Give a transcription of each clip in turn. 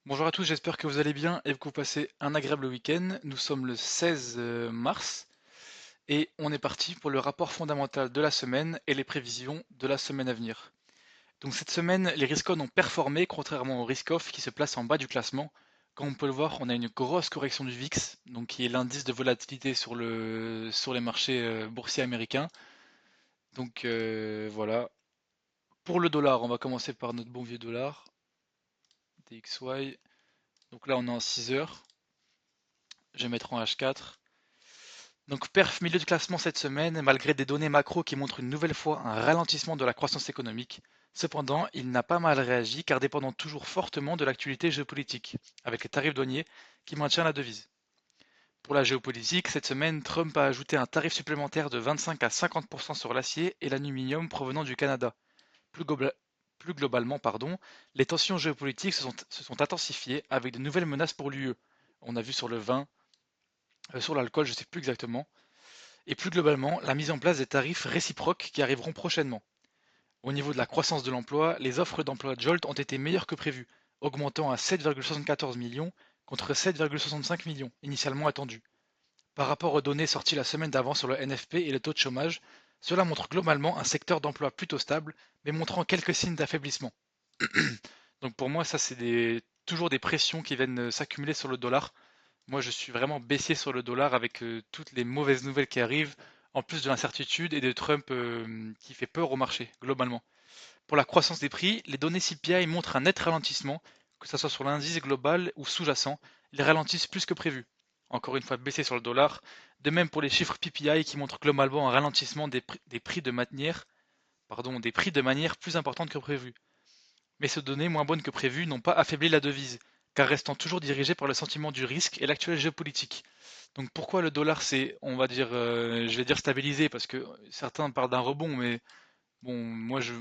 Bonjour à tous, j'espère que vous allez bien et que vous passez un agréable week-end. Nous sommes le 16 mars et on est parti pour le rapport fondamental de la semaine et les prévisions de la semaine à venir. Donc cette semaine, les risk-on ont performé contrairement au risk-off qui se place en bas du classement. Comme on peut le voir, on a une grosse correction du VIX, donc qui est l'indice de volatilité sur les marchés boursiers américains. Donc voilà. Pour le dollar, on va commencer par notre bon vieux dollar, DXY. Donc là on est en 6 heures. Je vais mettre en H4. Donc perf milieu de classement cette semaine, malgré des données macro qui montrent une nouvelle fois un ralentissement de la croissance économique. Cependant, il n'a pas mal réagi car dépendant toujours fortement de l'actualité géopolitique, avec les tarifs douaniers qui maintiennent la devise. Pour la géopolitique, cette semaine, Trump a ajouté un tarif supplémentaire de 25 à 50% sur l'acier et l'aluminium provenant du Canada. Plus, plus globalement, les tensions géopolitiques se sont intensifiées avec de nouvelles menaces pour l'UE. On a vu sur le vin, sur l'alcool, je ne sais plus exactement, et plus globalement, la mise en place des tarifs réciproques qui arriveront prochainement. Au niveau de la croissance de l'emploi, les offres d'emploi Jolt ont été meilleures que prévu, augmentant à 7,74 millions contre 7,65 millions initialement attendus. Par rapport aux données sorties la semaine d'avant sur le NFP et le taux de chômage, cela montre globalement un secteur d'emploi plutôt stable, mais montrant quelques signes d'affaiblissement. Donc pour moi, ça c'est toujours des pressions qui viennent s'accumuler sur le dollar. Moi, je suis vraiment baissier sur le dollar avec toutes les mauvaises nouvelles qui arrivent, en plus de l'incertitude et de Trump qui fait peur au marché, globalement. Pour la croissance des prix, les données CPI montrent un net ralentissement, que ce soit sur l'indice global ou sous-jacent, ils ralentissent plus que prévu. Encore une fois, baissé sur le dollar. De même pour les chiffres PPI qui montrent globalement un ralentissement des prix des prix de manière plus importante que prévu. Mais ces données moins bonnes que prévues n'ont pas affaibli la devise, car restant toujours dirigée par le sentiment du risque et l'actuelle géopolitique. Donc pourquoi le dollar c'est, on va dire, je vais dire stabilisé, parce que certains parlent d'un rebond, mais bon, moi je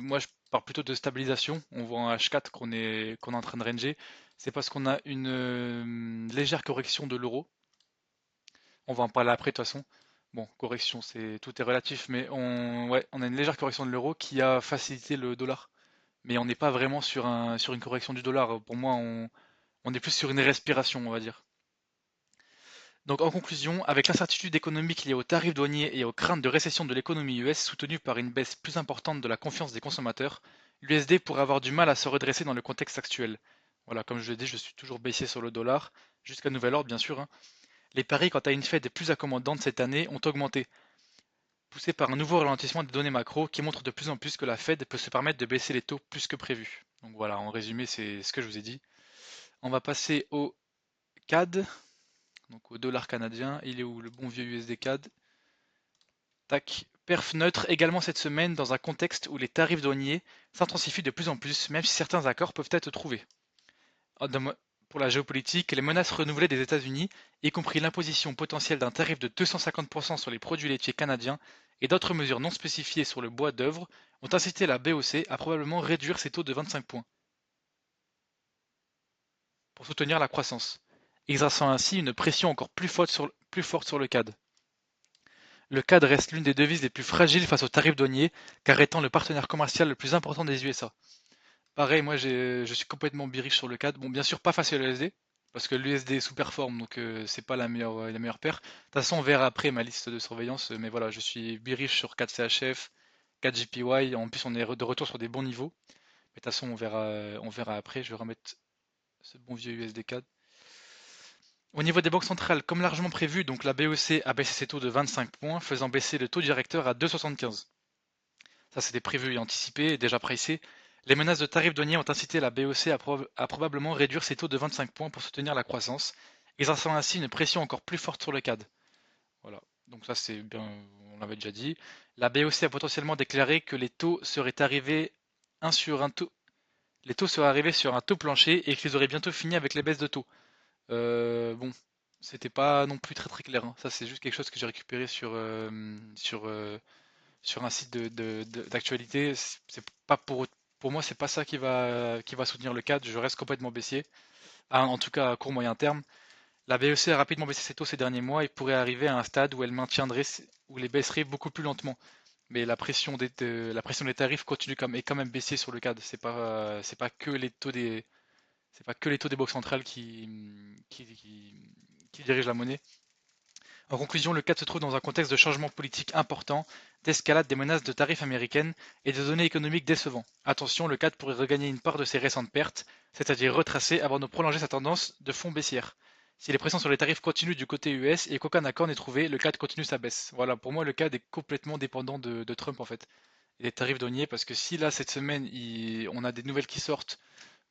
parle plutôt de stabilisation. On voit en H4 qu'on est en train de ranger. C'est parce qu'on a une légère correction de l'euro. On va en parler après de toute façon. Bon, correction, tout est relatif, mais ouais, on a une légère correction de l'euro qui a facilité le dollar. Mais on n'est pas vraiment sur une correction du dollar. Pour moi, on est plus sur une respiration, on va dire. Donc en conclusion, avec l'incertitude économique liée aux tarifs douaniers et aux craintes de récession de l'économie US soutenue par une baisse plus importante de la confiance des consommateurs, l'USD pourrait avoir du mal à se redresser dans le contexte actuel. Voilà, comme je l'ai dit, je suis toujours baissier sur le dollar, jusqu'à nouvel ordre bien sûr, hein. Les paris quant à une Fed plus accommodante cette année ont augmenté, poussés par un nouveau ralentissement des données macro qui montre de plus en plus que la Fed peut se permettre de baisser les taux plus que prévu. Donc voilà, en résumé, c'est ce que je vous ai dit. On va passer au CAD, donc au dollar canadien. Il est où le bon vieux USD CAD? Tac. Perf neutre également cette semaine dans un contexte où les tarifs douaniers s'intensifient de plus en plus, même si certains accords peuvent être trouvés. Pour la géopolitique, les menaces renouvelées des États-Unis, y compris l'imposition potentielle d'un tarif de 250% sur les produits laitiers canadiens et d'autres mesures non spécifiées sur le bois d'œuvre, ont incité la BOC à probablement réduire ses taux de 25 points pour soutenir la croissance, exerçant ainsi une pression encore plus forte sur le CAD. Le CAD reste l'une des devises les plus fragiles face aux tarifs douaniers, car étant le partenaire commercial le plus important des USA. Pareil, moi je suis complètement bearish sur le CAD. Bon, bien sûr, pas face à l'USD, parce que l'USD sous-performe, donc c'est pas la meilleure paire. De toute façon, on verra après ma liste de surveillance, mais voilà, je suis bearish sur 4 CHF, 4 JPY. En plus, on est de retour sur des bons niveaux. Mais de toute façon, on verra après. Je vais remettre ce bon vieux USD CAD. Au niveau des banques centrales, comme largement prévu, donc la BEC a baissé ses taux de 25 points, faisant baisser le taux directeur à 2,75. Ça, c'était prévu et anticipé, et déjà pricé. Les menaces de tarifs douaniers ont incité la BEC à probablement réduire ses taux de 25 points pour soutenir la croissance, exerçant ainsi une pression encore plus forte sur le CAD. Voilà. Donc ça, c'est bien, on l'avait déjà dit. La BEC a potentiellement déclaré que les taux seraient arrivés sur un taux plancher et qu'ils auraient bientôt fini avec les baisses de taux. Bon, c'était pas non plus très très clair, hein. Ça, c'est juste quelque chose que j'ai récupéré sur un site d'actualité. C'est pas pour moi, c'est pas ça qui va soutenir le CAD. Je reste complètement baissier. Ah, en tout cas, à court moyen terme. La BEC a rapidement baissé ses taux ces derniers mois et pourrait arriver à un stade où elle maintiendrait, où les baisserait beaucoup plus lentement. Mais la pression des tarifs continue est quand même baissée sur le CAD. C'est pas que les taux C'est pas que les taux des banques centrales qui dirigent la monnaie. En conclusion, le CAD se trouve dans un contexte de changement politique important, d'escalade des menaces de tarifs américaines et de données économiques décevants. Attention, le CAD pourrait regagner une part de ses récentes pertes, c'est-à-dire retracer avant de prolonger sa tendance de fond baissière. Si les pressions sur les tarifs continuent du côté US et qu'aucun accord n'est trouvé, le CAD continue sa baisse. Voilà, pour moi, le CAD est complètement dépendant de Trump en fait. Et des tarifs douaniers, parce que si là, cette semaine, on a des nouvelles qui sortent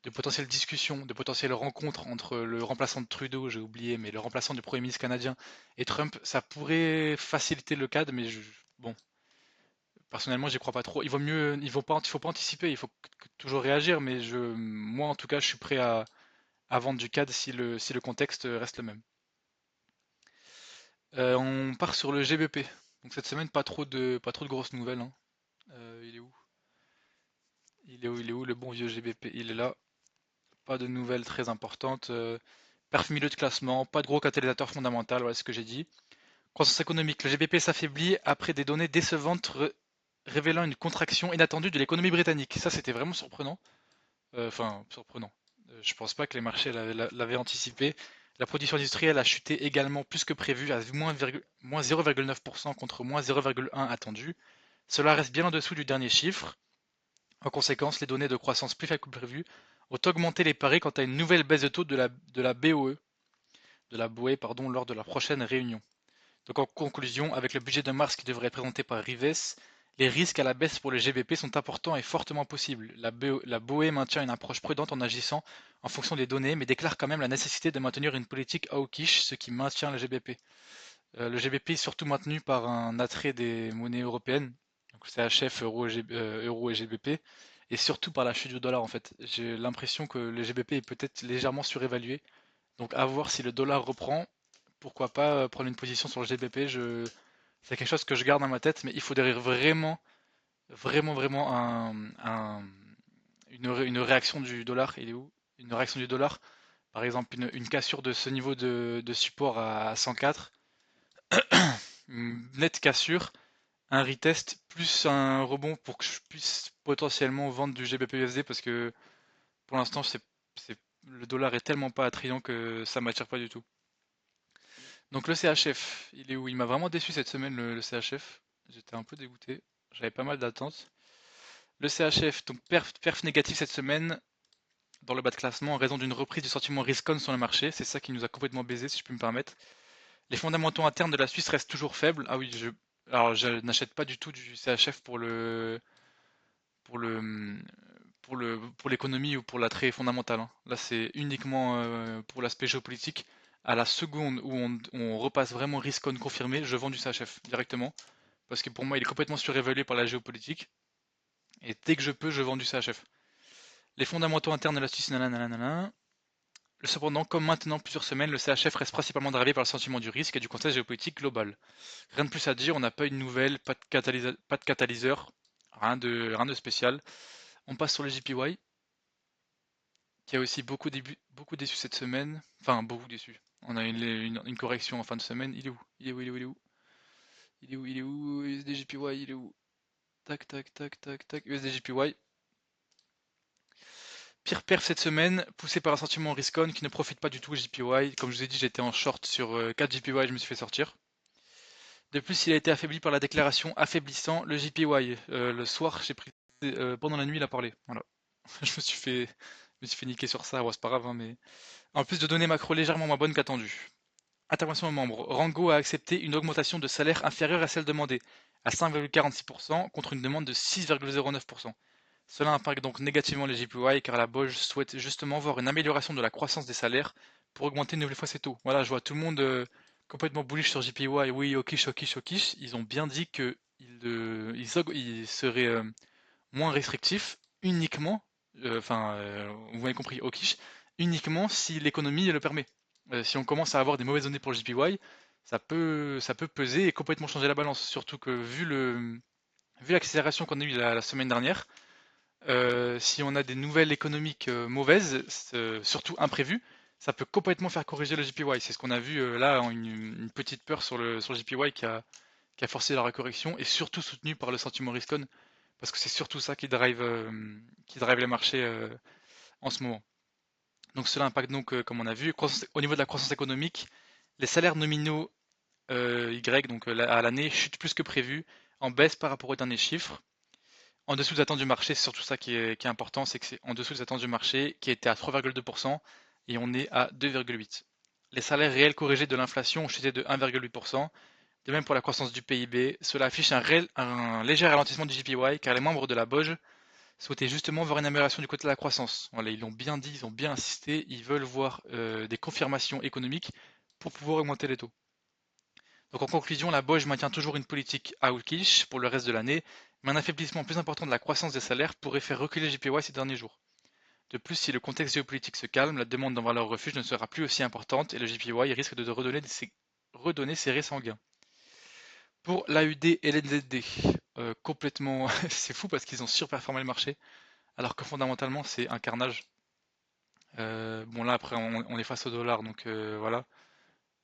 de potentielles discussions, de potentielles rencontres entre le remplaçant de Trudeau, j'ai oublié, mais le remplaçant du Premier ministre canadien et Trump, ça pourrait faciliter le cadre, mais bon, personnellement, j'y crois pas trop. Il faut pas anticiper, il faut toujours réagir, mais moi en tout cas, je suis prêt à vendre du CAD si le contexte reste le même. On part sur le GBP. Donc cette semaine, pas trop de grosses nouvelles, hein. Il est où? Il est où le bon vieux GBP? Il est là. Pas de nouvelles très importantes. Perf milieu de classement, pas de gros catalyseur fondamental, voilà ce que j'ai dit. Croissance économique, le GBP s'affaiblit après des données décevantes révélant une contraction inattendue de l'économie britannique. Ça, c'était vraiment surprenant. Enfin, surprenant. Je pense pas que les marchés l'avaient anticipé. La production industrielle a chuté également plus que prévu à moins 0,9% contre moins 0,1% attendu. Cela reste bien en dessous du dernier chiffre. En conséquence, les données de croissance plus faibles que prévu ont augmenté les paris quant à une nouvelle baisse de taux de la BOE, pardon, lors de la prochaine réunion. Donc en conclusion, avec le budget de mars qui devrait être présenté par Rives, les risques à la baisse pour le GBP sont importants et fortement possibles. La BOE maintient une approche prudente en agissant en fonction des données, mais déclare quand même la nécessité de maintenir une politique hawkish, ce qui maintient le GBP. Le GBP est surtout maintenu par un attrait des monnaies européennes, donc CHF, euro et GBP, et surtout par la chute du dollar en fait. J'ai l'impression que le GBP est peut-être légèrement surévalué, donc à voir si le dollar reprend, pourquoi pas prendre une position sur le GBP. C'est quelque chose que je garde dans ma tête, mais il faudrait vraiment, vraiment, vraiment une réaction du dollar. Il est où? Une réaction du dollar. Par exemple, une cassure de ce niveau de support à 104, une nette cassure, un retest plus un rebond pour que je puisse potentiellement vendre du GBP-USD parce que pour l'instant, le dollar est tellement pas attrayant que ça m'attire pas du tout. Donc le CHF, il est où? Il m'a vraiment déçu cette semaine le CHF. J'étais un peu dégoûté. J'avais pas mal d'attentes. Le CHF, donc perf négatif cette semaine dans le bas de classement en raison d'une reprise du sentiment risk-on sur le marché. C'est ça qui nous a complètement baisé, si je peux me permettre. Les fondamentaux internes de la Suisse restent toujours faibles. Ah oui, alors je n'achète pas du tout du CHF pour le, pour l'économie ou pour l'attrait fondamental, hein. Là, c'est uniquement pour l'aspect géopolitique. À la seconde où on repasse vraiment risk-on confirmé, je vends du CHF directement. Parce que pour moi, il est complètement surévalué par la géopolitique. Et dès que je peux, je vends du CHF. Les fondamentaux internes de la Suisse, nanana. Cependant, comme maintenant plusieurs semaines, le CHF reste principalement drivé par le sentiment du risque et du contexte géopolitique global. Rien de plus à dire, on n'a pas une nouvelle, pas de catalyseur, rien de spécial. On passe sur le JPY, qui a aussi beaucoup déçu cette semaine. Enfin, beaucoup déçu. On a une correction en fin de semaine. Il est où? Il est où? Il est où? Il est où? Il est où? Il est où? USDJPY, il est où? Tac, tac, tac, tac, tac. USDJPY. Pire perf cette semaine, poussé par un sentiment risk-on qui ne profite pas du tout au JPY. Comme je vous ai dit, j'étais en short sur 4 JPY, je me suis fait sortir. De plus, il a été affaibli par la déclaration affaiblissant le JPY. Le soir, j'ai pris pendant la nuit, il a parlé. Voilà. Je me suis fait niquer sur ça. Ouais, c'est pas grave, hein, mais en plus de données macro légèrement moins bonnes qu'attendu. Intervention aux membres. Rango a accepté une augmentation de salaire inférieure à celle demandée, à 5,46% contre une demande de 6,09%. Cela impacte donc négativement les JPY car la BOJ souhaite justement voir une amélioration de la croissance des salaires pour augmenter une nouvelle fois ses taux. Voilà, je vois tout le monde complètement bullish sur JPY. Oui, okish, okish, okish. Ils ont bien dit qu'ils seraient moins restrictifs uniquement, vous m'avez compris, okish, uniquement si l'économie le permet. Si on commence à avoir des mauvaises données pour le JPY, ça peut peser et complètement changer la balance. Surtout que vu l'accélération qu'on a eue la semaine dernière, si on a des nouvelles économiques mauvaises, surtout imprévues, ça peut complètement faire corriger le JPY. C'est ce qu'on a vu là, une petite peur sur le JPY qui a forcé la correction et surtout soutenu par le sentiment risk-on, parce que c'est surtout ça qui drive les marchés en ce moment. Donc cela impacte donc, comme on a vu, au niveau de la croissance économique, les salaires nominaux Y, donc à l'année, chutent plus que prévu, en baisse par rapport aux derniers chiffres. En dessous des attentes du marché, c'est surtout ça qui est important, c'est que c'est en dessous des attentes du marché, qui était à 3,2%, et on est à 2,8%. Les salaires réels corrigés de l'inflation ont chuté de 1,8%. De même pour la croissance du PIB, cela affiche un léger ralentissement du JPY, car les membres de la BOJ souhaitaient justement voir une amélioration du côté de la croissance. Voilà, ils l'ont bien dit, ils ont bien insisté, ils veulent voir des confirmations économiques pour pouvoir augmenter les taux. Donc en conclusion, la BOJ maintient toujours une politique hawkish pour le reste de l'année, mais un affaiblissement plus important de la croissance des salaires pourrait faire reculer le JPY ces derniers jours. De plus, si le contexte géopolitique se calme, la demande en valeur refuge ne sera plus aussi importante et le JPY risque de redonner ses récents gains. Pour l'AUD et l'NZD, complètement, c'est fou parce qu'ils ont surperformé le marché, alors que fondamentalement c'est un carnage. Bon là après on est face au dollar, donc voilà,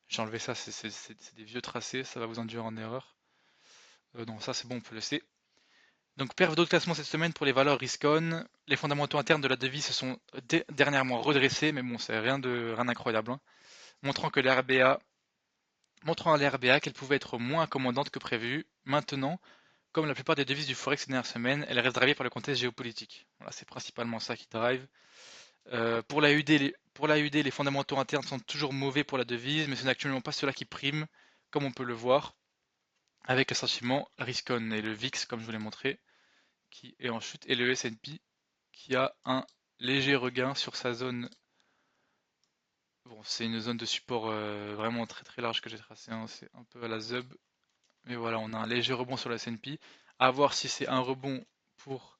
j'ai enlevé ça, c'est des vieux tracés, ça va vous induire en erreur. Non, ça c'est bon, on peut le laisser. Donc perf d'autres classements cette semaine pour les valeurs risk-on. Les fondamentaux internes de la devise se sont dernièrement redressés, mais bon, c'est rien d'incroyable, hein. Montrant que l'RBA, montrant à l'RBA qu'elle pouvait être moins accommodante que prévu. Maintenant, comme la plupart des devises du Forex ces dernières semaines, elles restent drivées par le contexte géopolitique. Voilà, c'est principalement ça qui drive. Pour l'AUD, les fondamentaux internes sont toujours mauvais pour la devise, mais ce n'est actuellement pas cela qui prime, comme on peut le voir, avec le sentiment risk-on et le VIX, comme je vous l'ai montré, qui est en chute, et le S&P qui a un léger regain sur sa zone. Bon, c'est une zone de support vraiment très très large que j'ai tracé, hein. C'est un peu à la ZUB, mais voilà, on a un léger rebond sur le S&P. À voir si c'est pour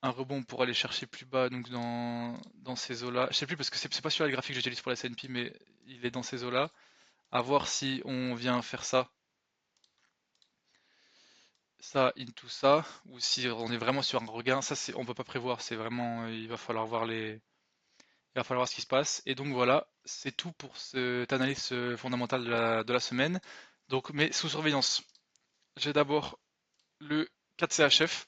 un rebond pour aller chercher plus bas, donc dans ces eaux-là. Je sais plus parce que c'est pas sur le graphique que j'utilise pour la S&P, mais il est dans ces eaux-là. À voir si on vient faire ça into ça, ou si on est vraiment sur un regain. Ça, on peut pas prévoir. C'est vraiment, il va falloir voir il va falloir voir ce qui se passe. Et donc voilà, c'est tout pour cette analyse fondamentale de la semaine. Donc, mais sous surveillance. J'ai d'abord le 4CHF.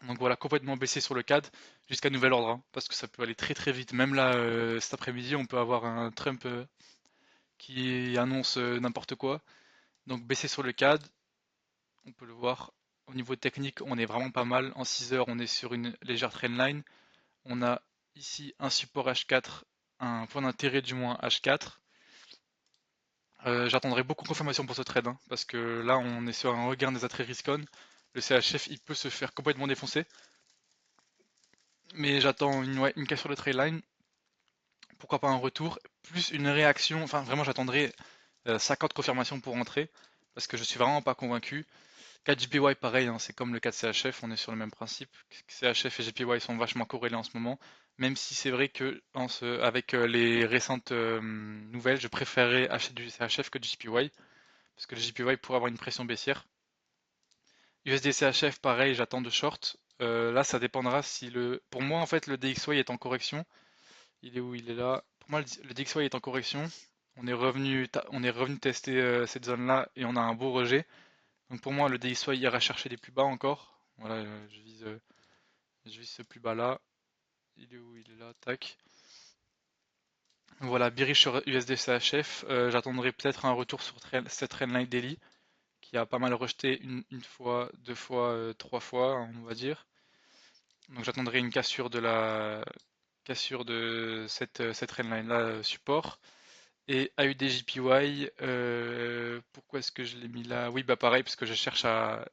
Donc voilà, complètement baissé sur le CAD jusqu'à nouvel ordre, hein, parce que ça peut aller très très vite. Même là, cet après-midi, on peut avoir un Trump qui annonce n'importe quoi. Donc baissé sur le CAD, on peut le voir. Au niveau technique, on est vraiment pas mal. En 6 heures, on est sur une légère trendline. On a ici un support H4, un point d'intérêt du moins H4. J'attendrai beaucoup de confirmation pour ce trade, hein, parce que là, on est sur un regain des attraits risk-on. Le CHF, il peut se faire complètement défoncer. Mais j'attends une cassure de trailline, pourquoi pas un retour, plus une réaction, enfin vraiment j'attendrai 50 confirmations pour rentrer, parce que je suis vraiment pas convaincu. 4 JPY pareil, hein, c'est comme le 4 CHF, on est sur le même principe. CHF et JPY sont vachement corrélés en ce moment, même si c'est vrai que avec les récentes nouvelles, je préférerais acheter du CHF que du JPY, parce que le JPY pourrait avoir une pression baissière. USD CHF pareil, j'attends de short. Là ça dépendra si Pour moi en fait le DXY est en correction. Il est où? Il est là. Pour moi, le DXY est en correction. On est revenu tester cette zone-là et on a un beau rejet. Donc pour moi, le DXY ira chercher des plus bas encore. Voilà, je vise ce plus bas-là. Il est où? Il est là. Tac. Voilà, bearish sur USD CHF. J'attendrai peut-être un retour sur cette trendline daily qui a pas mal rejeté une fois, deux fois, trois fois, on va dire. Donc j'attendrai une cassure de cette trendline-là support. Et AUDJPY, pourquoi est-ce que je l'ai mis là? Oui, bah pareil, parce que je cherche à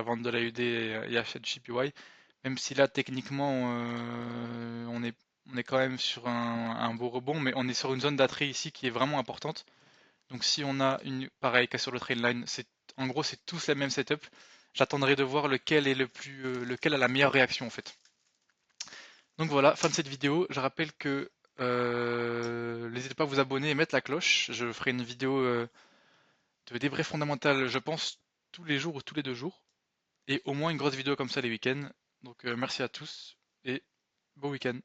vendre de l'AUD et acheter du JPY. Même si là, techniquement, on est quand même sur un beau rebond, mais on est sur une zone d'attrait ici qui est vraiment importante. Donc si on a pareil, qu'à sur le trainline, en gros, c'est tous la même setup. J'attendrai de voir lequel est lequel a la meilleure réaction en fait. Donc voilà, fin de cette vidéo. Je rappelle que n'hésitez pas à vous abonner et mettre la cloche. Je ferai une vidéo de débrief fondamental, je pense, tous les jours ou tous les 2 jours. Et au moins une grosse vidéo comme ça les week-ends. Donc merci à tous et bon week-end.